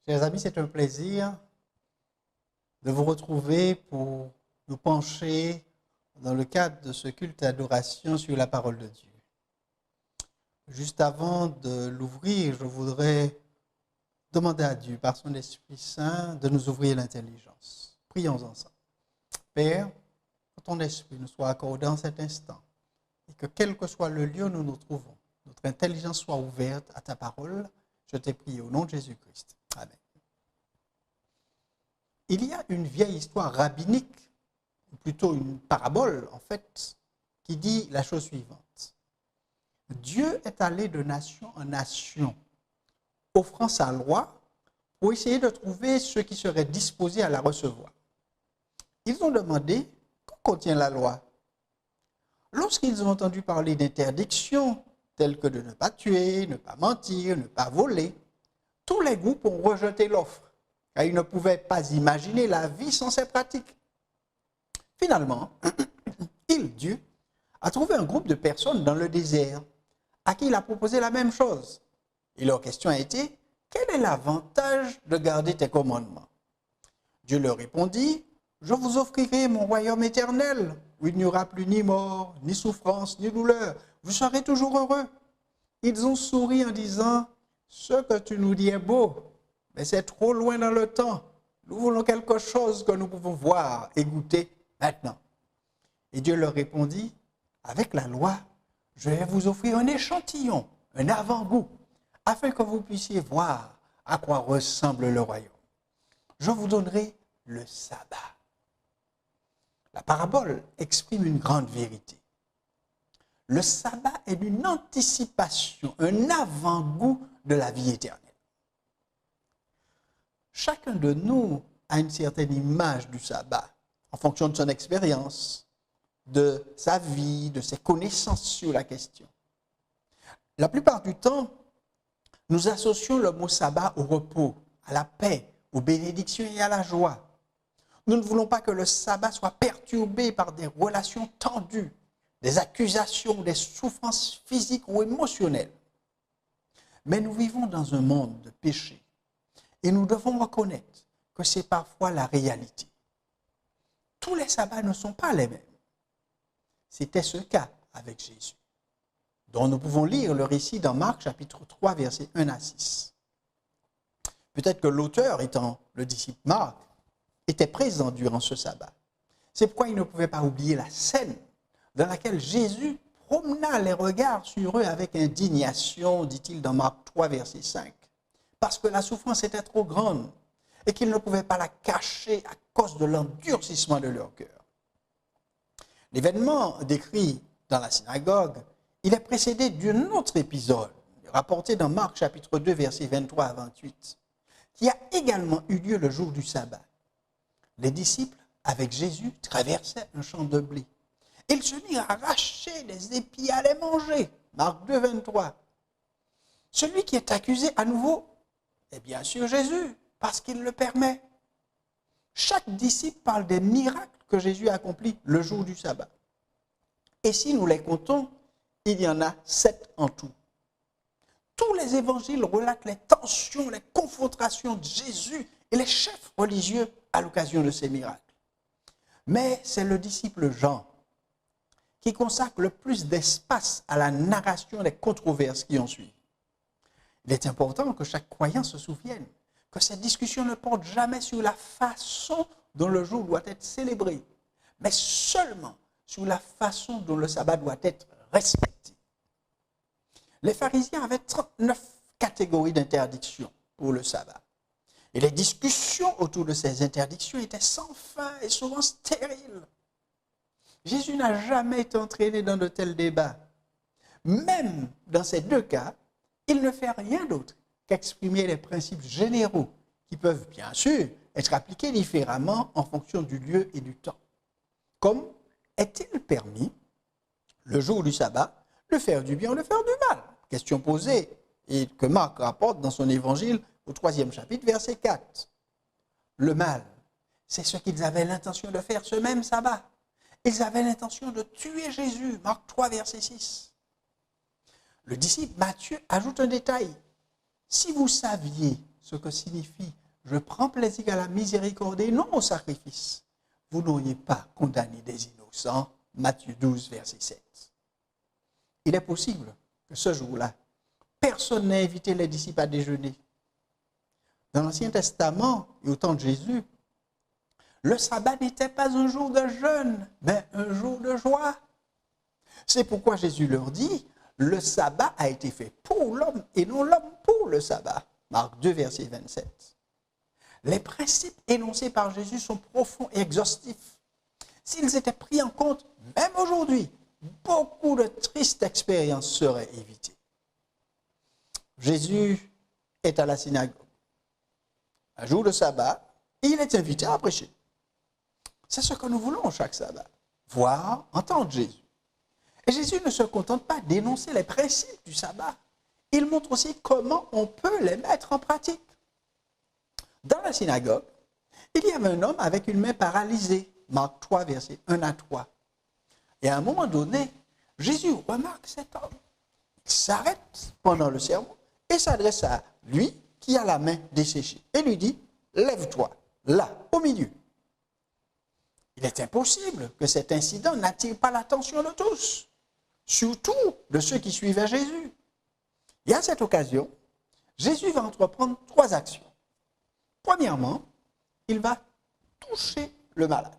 Chers amis, c'est un plaisir de vous retrouver pour nous pencher dans le cadre de ce culte d'adoration sur la parole de Dieu. Juste avant de l'ouvrir, je voudrais demander à Dieu, par son Esprit Saint, de nous ouvrir l'intelligence. Prions ensemble. Père, que ton Esprit nous soit accordé en cet instant et que quel que soit le lieu où nous nous trouvons, notre intelligence soit ouverte à ta parole. Je t'ai prié au nom de Jésus-Christ. Amen. Il y a une vieille histoire rabbinique, ou plutôt une parabole en fait, qui dit la chose suivante. Dieu est allé de nation en nation, offrant sa loi pour essayer de trouver ceux qui seraient disposés à la recevoir. Ils ont demandé, que contient la loi? Lorsqu'ils ont entendu parler d'interdictions telles que de ne pas tuer, ne pas mentir, ne pas voler, tous les groupes ont rejeté l'offre, car ils ne pouvaient pas imaginer la vie sans ces pratiques. Finalement, Dieu, a trouvé un groupe de personnes dans le désert à qui il a proposé la même chose. Et leur question a été, quel est l'avantage de garder tes commandements? Dieu leur répondit, je vous offrirai mon royaume éternel, où il n'y aura plus ni mort, ni souffrance, ni douleur. Vous serez toujours heureux. Ils ont souri en disant, ce que tu nous dis est beau, mais c'est trop loin dans le temps. Nous voulons quelque chose que nous pouvons voir et goûter maintenant. Et Dieu leur répondit, avec la loi, je vais vous offrir un échantillon, un avant-goût, afin que vous puissiez voir à quoi ressemble le royaume. Je vous donnerai le sabbat. La parabole exprime une grande vérité. Le sabbat est une anticipation, un avant-goût de la vie éternelle. Chacun de nous a une certaine image du sabbat, en fonction de son expérience, de sa vie, de ses connaissances sur la question. La plupart du temps, nous associons le mot sabbat au repos, à la paix, aux bénédictions et à la joie. Nous ne voulons pas que le sabbat soit perturbé par des relations tendues, des accusations, des souffrances physiques ou émotionnelles. Mais nous vivons dans un monde de péché et nous devons reconnaître que c'est parfois la réalité. Tous les sabbats ne sont pas les mêmes. C'était ce cas avec Jésus, dont nous pouvons lire le récit dans Marc chapitre 3, versets 1 à 6. Peut-être que l'auteur, étant le disciple Marc, était présent durant ce sabbat. C'est pourquoi il ne pouvait pas oublier la scène dans laquelle Jésus promena les regards sur eux avec indignation, dit-il dans Marc 3, verset 5, parce que la souffrance était trop grande et qu'il ne pouvait pas la cacher à cause de l'endurcissement de leur cœur. L'événement décrit dans la synagogue, il est précédé d'un autre épisode, rapporté dans Marc chapitre 2, versets 23 à 28, qui a également eu lieu le jour du sabbat. Les disciples, avec Jésus, traversaient un champ de blé. Ils se mirent à arracher des épis à les manger. Marc 2, 23. Celui qui est accusé à nouveau est bien sûr Jésus, parce qu'il le permet. Chaque disciple parle des miracles que Jésus a accomplis le jour du sabbat. Et si nous les comptons, il y en a 7 en tout. Tous les évangiles relatent les tensions, les confrontations de Jésus et les chefs religieux à l'occasion de ces miracles. Mais c'est le disciple Jean qui consacre le plus d'espace à la narration des controverses qui ont suivi. Il est important que chaque croyant se souvienne que cette discussion ne porte jamais sur la façon dont le jour doit être célébré, mais seulement sur la façon dont le sabbat doit être respecté. Les pharisiens avaient 39 catégories d'interdictions pour le sabbat. Et les discussions autour de ces interdictions étaient sans fin et souvent stériles. Jésus n'a jamais été entraîné dans de tels débats. Même dans ces deux cas, il ne fait rien d'autre qu'exprimer les principes généraux qui peuvent bien sûr être appliqués différemment en fonction du lieu et du temps. Comme est-il permis, le jour du sabbat, de faire du bien ou de faire du mal? Question posée et que Marc rapporte dans son évangile au 3e chapitre, verset 4. Le mal, c'est ce qu'ils avaient l'intention de faire ce même sabbat. Ils avaient l'intention de tuer Jésus, Marc 3, verset 6. Le disciple Matthieu ajoute un détail. Si vous saviez ce que signifie « je prends plaisir à la miséricorde et non au sacrifice », vous n'auriez pas condamné des innocents. Matthieu 12, verset 7. Il est possible que ce jour-là, personne n'ait invité les disciples à déjeuner. Dans l'Ancien Testament et au temps de Jésus, le sabbat n'était pas un jour de jeûne, mais un jour de joie. C'est pourquoi Jésus leur dit, le sabbat a été fait pour l'homme et non l'homme pour le sabbat. Marc 2, verset 27. Les principes énoncés par Jésus sont profonds et exhaustifs. S'ils étaient pris en compte, même aujourd'hui, beaucoup de tristes expériences seraient évitées. Jésus est à la synagogue. Un jour de sabbat, il est invité à prêcher. C'est ce que nous voulons chaque sabbat, voir, entendre Jésus. Et Jésus ne se contente pas d'énoncer les principes du sabbat. Il montre aussi comment on peut les mettre en pratique. Dans la synagogue, il y avait un homme avec une main paralysée. Marc 3, versets 1 à 3. Et à un moment donné, Jésus remarque cet homme. Il s'arrête pendant le sermon et s'adresse à lui qui a la main desséchée. Et lui dit, lève-toi, là, au milieu. Il est impossible que cet incident n'attire pas l'attention de tous, surtout de ceux qui suivaient Jésus. Et à cette occasion, Jésus va entreprendre 3 actions. Premièrement, il va toucher le malade.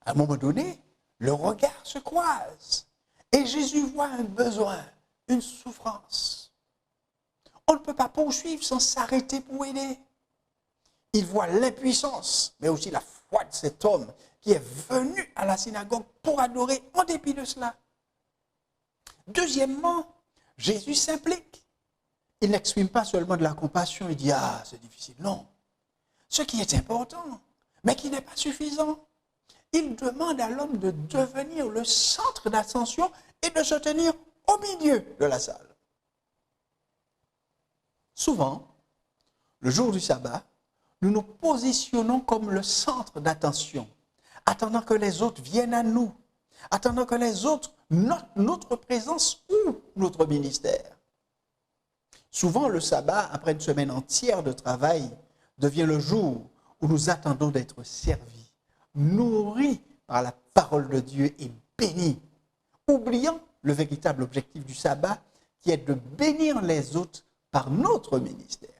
À un moment donné, le regard se croise et Jésus voit un besoin, une souffrance. On ne peut pas poursuivre sans s'arrêter pour aider. Il voit l'impuissance, mais aussi la foi de cet homme qui est venu à la synagogue pour adorer en dépit de cela. Deuxièmement, Jésus s'implique. Il n'exprime pas seulement de la compassion, il dit « Ah, c'est difficile ». Non. Ce qui est important, mais qui n'est pas suffisant. Il demande à l'homme de devenir le centre d'attention et de se tenir au milieu de la salle. Souvent, le jour du sabbat, nous nous positionnons comme le centre d'attention, attendant que les autres viennent à nous, attendant que les autres notent notre présence ou notre ministère. Souvent, le sabbat, après une semaine entière de travail, devient le jour où nous attendons d'être servis, nourris par la parole de Dieu et bénis, oubliant le véritable objectif du sabbat qui est de bénir les autres par notre ministère.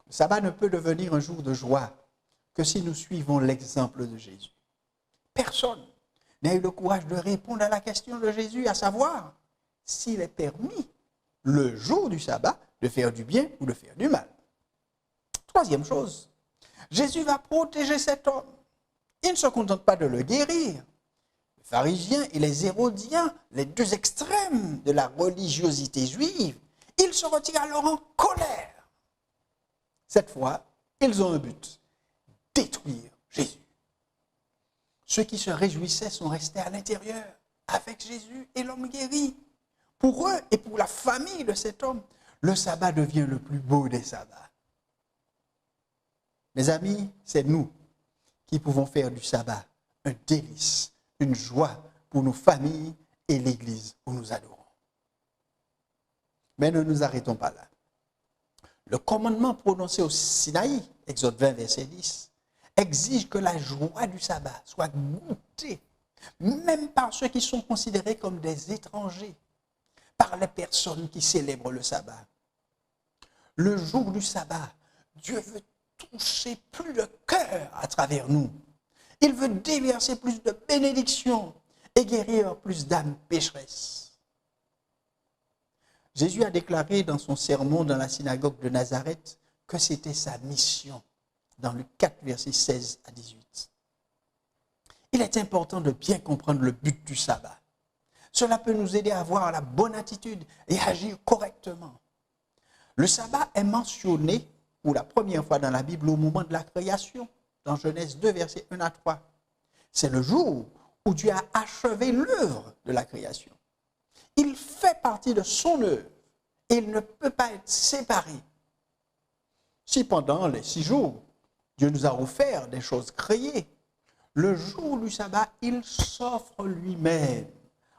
Le sabbat ne peut devenir un jour de joie que si nous suivons l'exemple de Jésus. Personne n'a eu le courage de répondre à la question de Jésus, à savoir s'il est permis, le jour du sabbat, de faire du bien ou de faire du mal. Troisième chose, Jésus va protéger cet homme. Il ne se contente pas de le guérir. Les pharisiens et les hérodiens, les deux extrêmes de la religiosité juive, ils se retirent alors en colère. Cette fois, ils ont un but, détruire Jésus. Ceux qui se réjouissaient sont restés à l'intérieur avec Jésus et l'homme guéri. Pour eux et pour la famille de cet homme, le sabbat devient le plus beau des sabbats. Mes amis, c'est nous qui pouvons faire du sabbat un délice, une joie pour nos familles et l'Église où nous adorons. Mais ne nous arrêtons pas là. Le commandement prononcé au Sinaï, Exode 20, verset 10, exige que la joie du sabbat soit goûtée, même par ceux qui sont considérés comme des étrangers, par les personnes qui célèbrent le sabbat. Le jour du sabbat, Dieu veut toucher plus de cœur à travers nous. Il veut déverser plus de bénédictions et guérir plus d'âmes pécheresses. Jésus a déclaré dans son sermon dans la synagogue de Nazareth que c'était sa mission, dans Luc 4, versets 16 à 18. Il est important de bien comprendre le but du sabbat. Cela peut nous aider à avoir la bonne attitude et agir correctement. Le sabbat est mentionné pour la première fois dans la Bible au moment de la création, dans Genèse 2, versets 1 à 3. C'est le jour où Dieu a achevé l'œuvre de la création. Il fait partie de son œuvre et il ne peut pas être séparé. Si pendant les 6 jours, Dieu nous a offert des choses créées, le jour du sabbat, il s'offre lui-même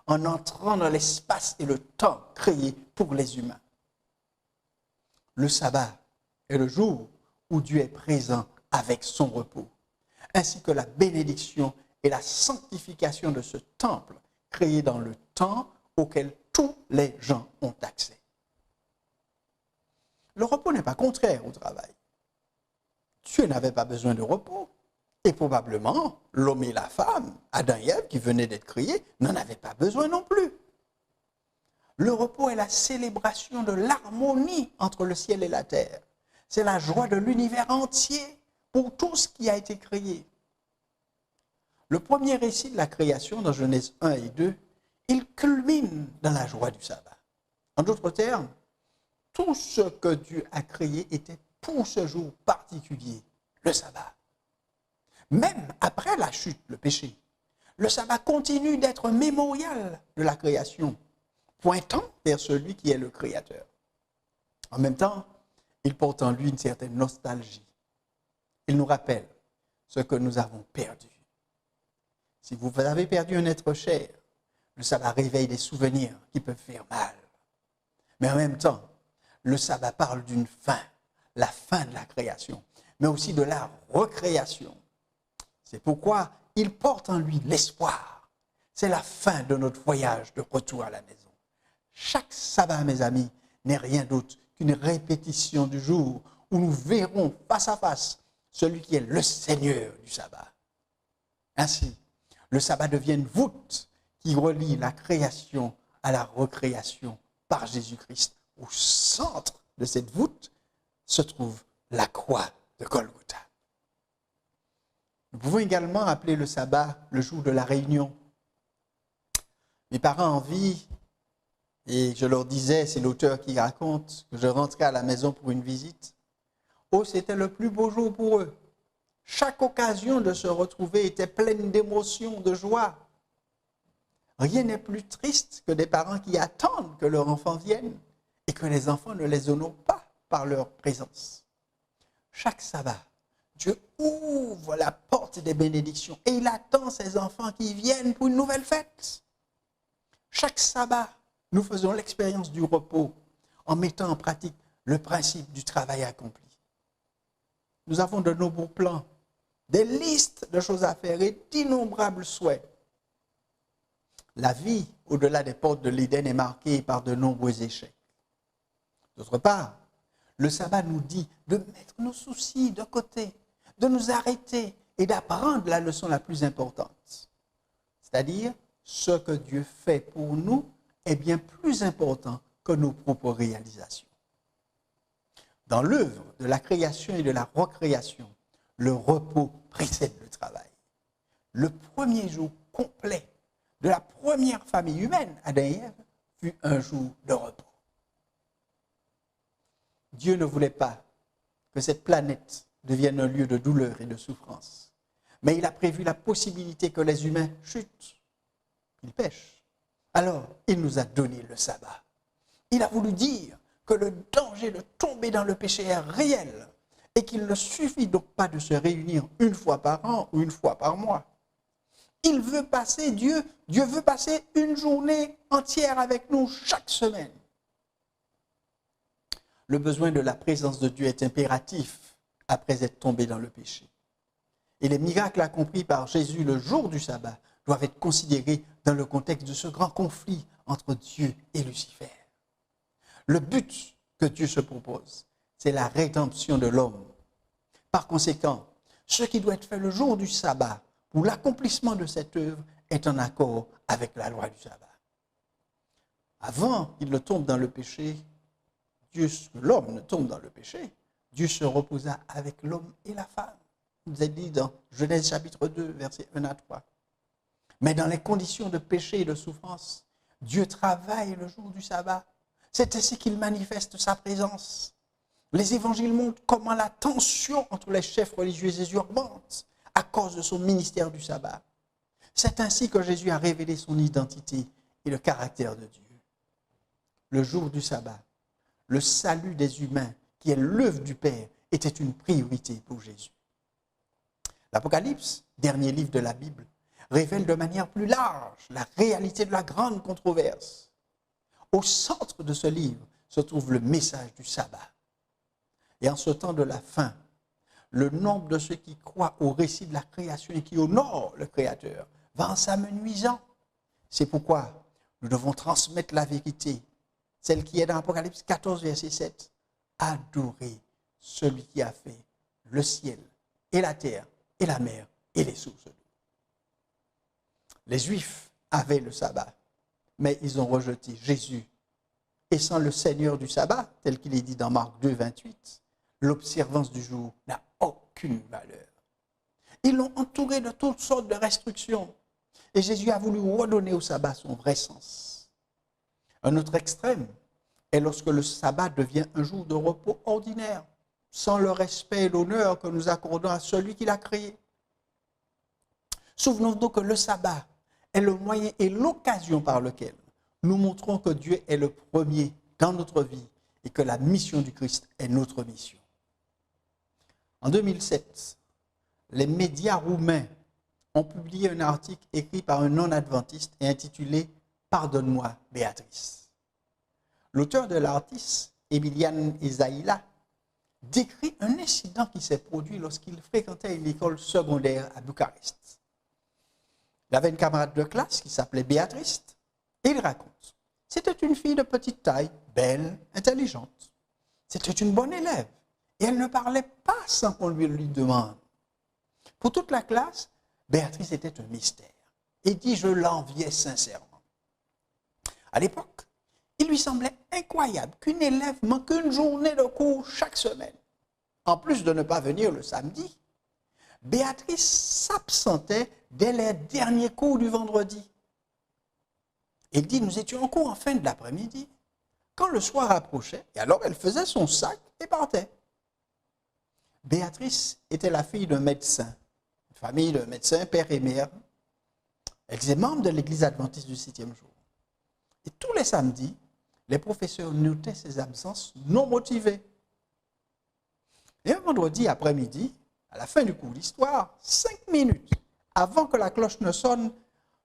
en entrant dans l'espace et le temps créés pour les humains. Le sabbat est le jour où Dieu est présent avec son repos, ainsi que la bénédiction et la sanctification de ce temple créé dans le temps auquel tous les gens ont accès. Le repos n'est pas contraire au travail. Dieu n'avait pas besoin de repos. Et probablement, l'homme et la femme, Adam et Ève, qui venaient d'être créés, n'en avaient pas besoin non plus. Le repos est la célébration de l'harmonie entre le ciel et la terre. C'est la joie de l'univers entier pour tout ce qui a été créé. Le premier récit de la création, dans Genèse 1 et 2, il culmine dans la joie du sabbat. En d'autres termes, tout ce que Dieu a créé était pour ce jour particulier, le sabbat. Même après la chute, le péché, le sabbat continue d'être mémorial de la création, pointant vers celui qui est le créateur. En même temps, il porte en lui une certaine nostalgie. Il nous rappelle ce que nous avons perdu. Si vous avez perdu un être cher, le sabbat réveille des souvenirs qui peuvent faire mal. Mais en même temps, le sabbat parle d'une fin, la fin de la création, mais aussi de la recréation. C'est pourquoi il porte en lui l'espoir. C'est la fin de notre voyage de retour à la maison. Chaque sabbat, mes amis, n'est rien d'autre qu'une répétition du jour où nous verrons face à face celui qui est le Seigneur du sabbat. Ainsi, le sabbat devient une voûte qui relie la création à la recréation par Jésus-Christ. Au centre de cette voûte se trouve la croix de Golgotha. Nous pouvons également appeler le sabbat le jour de la réunion. Mes parents en vie, et je leur disais, c'est l'auteur qui raconte, que je rentrais à la maison pour une visite. Oh, c'était le plus beau jour pour eux. Chaque occasion de se retrouver était pleine d'émotions, de joie. Rien n'est plus triste que des parents qui attendent que leur enfant vienne et que les enfants ne les honorent pas par leur présence. Chaque sabbat, Dieu ouvre la porte des bénédictions et il attend ses enfants qui viennent pour une nouvelle fête. Chaque sabbat, nous faisons l'expérience du repos en mettant en pratique le principe du travail accompli. Nous avons de nombreux plans, des listes de choses à faire et d'innombrables souhaits. La vie, au-delà des portes de l'Éden, est marquée par de nombreux échecs. D'autre part, le sabbat nous dit de mettre nos soucis de côté, de nous arrêter et d'apprendre la leçon la plus importante. C'est-à-dire, ce que Dieu fait pour nous est bien plus important que nos propres réalisations. Dans l'œuvre de la création et de la recréation, le repos précède le travail. Le premier jour complet de la première famille humaine, Adam et Ève, fut un jour de repos. Dieu ne voulait pas que cette planète devienne un lieu de douleur et de souffrance. Mais il a prévu la possibilité que les humains chutent, qu'ils pêchent. Alors, il nous a donné le sabbat. Il a voulu dire que le danger de tomber dans le péché est réel et qu'il ne suffit donc pas de se réunir une fois par an ou une fois par mois. Il veut passer, Dieu veut passer une journée entière avec nous chaque semaine. Le besoin de la présence de Dieu est impératif après être tombé dans le péché. Et les miracles accomplis par Jésus le jour du sabbat doivent être considérés dans le contexte de ce grand conflit entre Dieu et Lucifer. Le but que Dieu se propose, c'est la rédemption de l'homme. Par conséquent, ce qui doit être fait le jour du sabbat pour l'accomplissement de cette œuvre est en accord avec la loi du sabbat. Avant qu'il ne tombe dans le péché, l'homme ne tombe dans le péché, Dieu se reposa avec l'homme et la femme. Il nous est dit dans Genèse chapitre 2, versets 1 à 3. Mais dans les conditions de péché et de souffrance, Dieu travaille le jour du sabbat. C'est ainsi qu'il manifeste sa présence. Les évangiles montrent comment la tension entre les chefs religieux et Jésus augmente à cause de son ministère du sabbat. C'est ainsi que Jésus a révélé son identité et le caractère de Dieu. Le jour du sabbat, le salut des humains, qui est l'œuvre du Père, était une priorité pour Jésus. L'Apocalypse, dernier livre de la Bible, révèle de manière plus large la réalité de la grande controverse. Au centre de ce livre se trouve le message du sabbat. Et en ce temps de la fin, le nombre de ceux qui croient au récit de la création et qui honorent le Créateur va en s'amenuisant. C'est pourquoi nous devons transmettre la vérité, celle qui est dans Apocalypse 14, verset 7. Adorer celui qui a fait le ciel et la terre et la mer et les sources d'eau. Les Juifs avaient le sabbat, mais ils ont rejeté Jésus. Et sans le Seigneur du sabbat, tel qu'il est dit dans Marc 2, 28, l'observance du jour n'a aucune valeur. Ils l'ont entouré de toutes sortes de restrictions. Et Jésus a voulu redonner au sabbat son vrai sens. Un autre extrême est lorsque le sabbat devient un jour de repos ordinaire, sans le respect et l'honneur que nous accordons à celui qui l'a créé. Souvenons-nous que le sabbat est le moyen et l'occasion par lequel nous montrons que Dieu est le premier dans notre vie et que la mission du Christ est notre mission. En 2007, les médias roumains ont publié un article écrit par un non-adventiste et intitulé « Pardonne-moi, Béatrice ». L'auteur de l'article, Emilian Ezaïla, décrit un incident qui s'est produit lorsqu'il fréquentait une école secondaire à Bucarest. Il avait une camarade de classe qui s'appelait Béatrice, et il raconte. C'était une fille de petite taille, belle, intelligente. C'était une bonne élève, et elle ne parlait pas sans qu'on lui demande. Pour toute la classe, Béatrice était un mystère, et dit je l'enviais sincèrement. À l'époque, il lui semblait incroyable qu'une élève manque une journée de cours chaque semaine. En plus de ne pas venir le samedi, Béatrice s'absentait dès les derniers cours du vendredi. Il dit, nous étions en cours en fin de l'après-midi, quand le soir approchait, et alors elle faisait son sac et partait. Béatrice était la fille d'un médecin, une famille de médecins, père et mère. Elle était membre de l'église adventiste du 7e jour. Et tous les samedis, les professeurs notaient ses absences non motivées. Et un vendredi après-midi, à la fin du cours d'histoire, 5 minutes avant que la cloche ne sonne,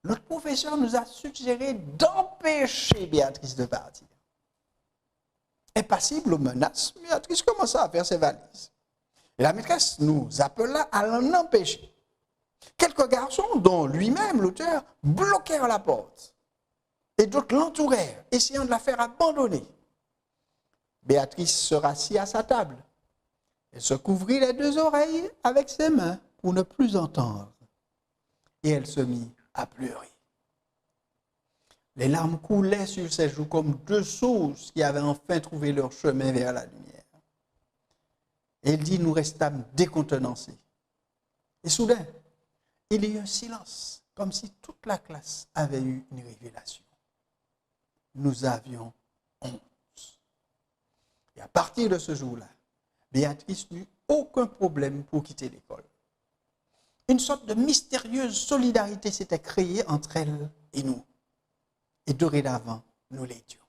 notre professeur nous a suggéré d'empêcher Béatrice de partir. Impassible aux menaces, Béatrice commença à faire ses valises. Et la maîtresse nous appela à l'en empêcher. Quelques garçons, dont lui-même, l'auteur, bloquèrent la porte. Et d'autres l'entourèrent, essayant de la faire abandonner. Béatrice se rassit à sa table. Elle se couvrit les 2 oreilles avec ses mains pour ne plus entendre. Et elle se mit à pleurer. Les larmes coulaient sur ses joues comme 2 sources qui avaient enfin trouvé leur chemin vers la lumière. Et il dit, nous restâmes décontenancés. Et soudain, il y eut un silence, comme si toute la classe avait eu une révélation. Nous avions honte. Et à partir de ce jour-là, Béatrice n'eut aucun problème pour quitter l'école. Une sorte de mystérieuse solidarité s'était créée entre elle et nous. Et dorénavant, nous l'étions.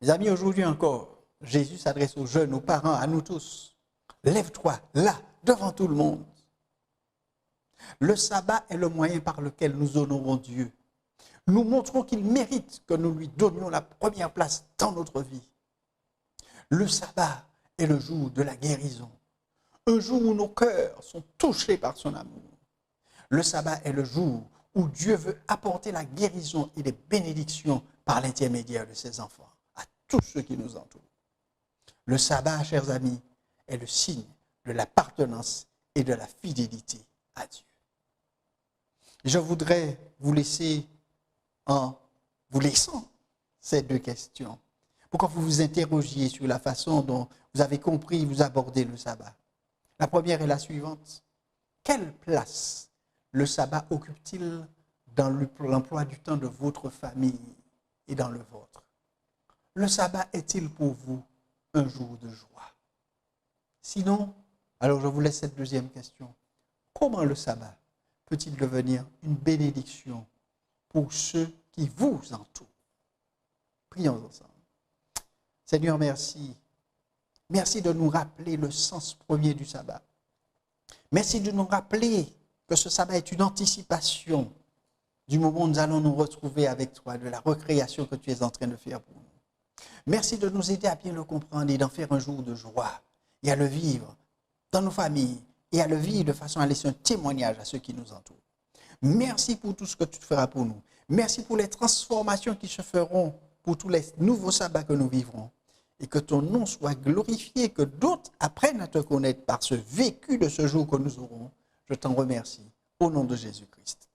Mes amis, aujourd'hui encore, Jésus s'adresse aux jeunes, aux parents, à nous tous. Lève-toi, là, devant tout le monde. Le sabbat est le moyen par lequel nous honorons Dieu. Nous montrons qu'il mérite que nous lui donnions la première place dans notre vie. Le sabbat est le jour de la guérison. Un jour où nos cœurs sont touchés par son amour. Le sabbat est le jour où Dieu veut apporter la guérison et les bénédictions par l'intermédiaire de ses enfants, à tous ceux qui nous entourent. Le sabbat, chers amis, est le signe de l'appartenance et de la fidélité à Dieu. Je voudrais vous laisser en vous laissant ces 2 questions, pour que vous vous interrogiez sur la façon dont vous avez compris, vous abordez le sabbat. La première est la suivante. Quelle place le sabbat occupe-t-il dans l'emploi du temps de votre famille et dans le vôtre? Le sabbat est-il pour vous un jour de joie? Sinon, alors je vous laisse cette 2e question. Comment le sabbat peut-il devenir une bénédiction pour ceux qui vous entourent? Prions ensemble. Seigneur, merci. Merci de nous rappeler le sens premier du sabbat. Merci de nous rappeler que ce sabbat est une anticipation du moment où nous allons nous retrouver avec toi, de la recréation que tu es en train de faire pour nous. Merci de nous aider à bien le comprendre et d'en faire un jour de joie et à le vivre dans nos familles et à le vivre de façon à laisser un témoignage à ceux qui nous entourent. Merci pour tout ce que tu feras pour nous. Merci pour les transformations qui se feront pour tous les nouveaux sabbats que nous vivrons. Et que ton nom soit glorifié, que d'autres apprennent à te connaître par ce vécu de ce jour que nous aurons. Je t'en remercie. Au nom de Jésus-Christ.